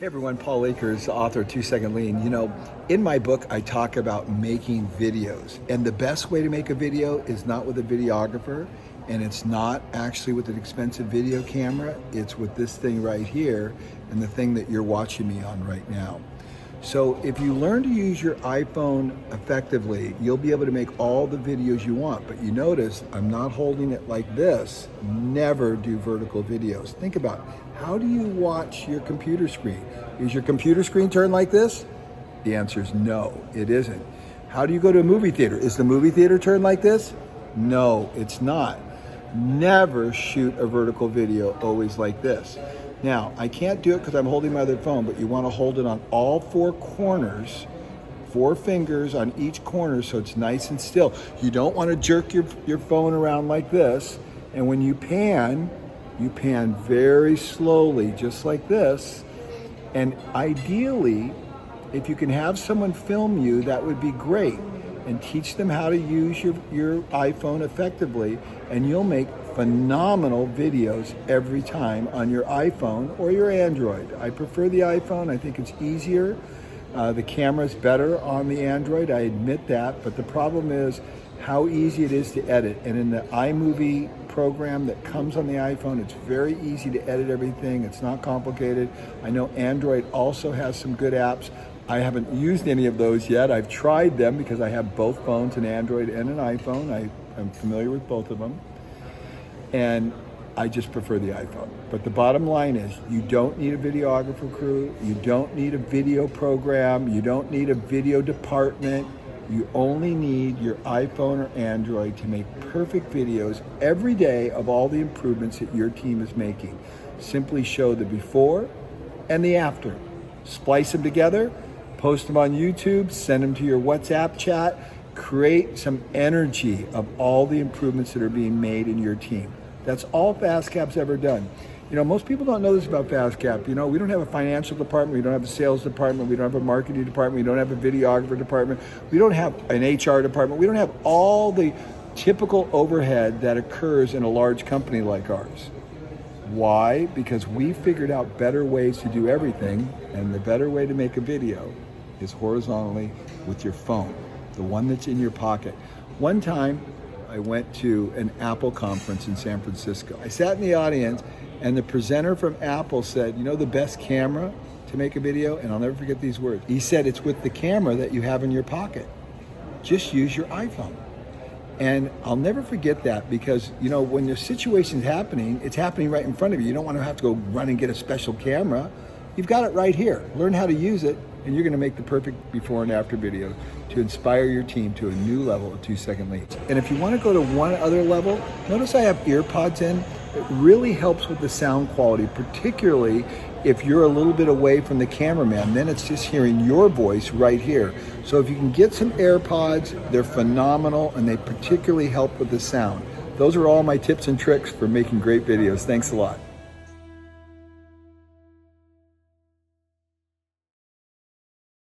Hey everyone, Paul Akers, author of 2 Second Lean. You know, in my book, I talk about making videos. And the best way to make a video is not with a videographer, and it's not actually with an expensive video camera. It's with this thing right here and the thing that you're watching me on right now. So if you learn to use your iPhone effectively, you'll be able to make all the videos you want. But you notice I'm not holding it like this. Never do vertical videos. Think about it. How do you watch your computer screen? Is your computer screen turned like this? The answer is no, it isn't. How do you go to a movie theater? Is the movie theater turned like this? No, it's not. Never shoot a vertical video always like this. Now, I can't do it because I'm holding my other phone, but you want to hold it on all four corners, 4 fingers on each corner so it's nice and still. You don't want to jerk your phone around like this. And when you pan very slowly, just like this. And ideally, if you can have someone film you, that would be great. And teach them how to use your iPhone effectively, and you'll make phenomenal videos every time on your iPhone or your Android. I prefer the iPhone. I think it's easier. The camera's better on the Android, I admit that, but the problem is how easy it is to edit. And in the iMovie program that comes on the iPhone, it's very easy to edit everything. It's not complicated. I know Android also has some good apps. I haven't used any of those yet. I've tried them because I have both phones, an Android and an iPhone. I'm familiar with both of them. And I just prefer the iPhone. But the bottom line is you don't need a videographer crew. You don't need a video program. You don't need a video department. You only need your iPhone or Android to make perfect videos every day of all the improvements that your team is making. Simply show the before and the after. Splice them together, post them on YouTube, send them to your WhatsApp chat, create some energy of all the improvements that are being made in your team. That's all FastCap's ever done. You know, most people don't know this about FastCap. You know, we don't have a financial department, we don't have a sales department, we don't have a marketing department, we don't have a videographer department, we don't have an HR department, we don't have all the typical overhead that occurs in a large company like ours. Why? Because we figured out better ways to do everything, and the better way to make a video is horizontally with your phone, the one that's in your pocket. One time, I went to an Apple conference in San Francisco. I sat in the audience, and the presenter from Apple said, you know the best camera to make a video? And I'll never forget these words. He said, it's with the camera that you have in your pocket. Just use your iPhone. And I'll never forget that because, you know, when the situation's happening, it's happening right in front of you. You don't want to have to go run and get a special camera. You've got it right here. Learn how to use it, and you're going to make the perfect before and after video to inspire your team to a new level of 2 Second Lean. And if you want to go to one other level, notice I have AirPods in. It really helps with the sound quality, particularly if you're a little bit away from the cameraman. Then it's just hearing your voice right here. So if you can get some AirPods, they're phenomenal, and they particularly help with the sound. Those are all my tips and tricks for making great videos. Thanks a lot.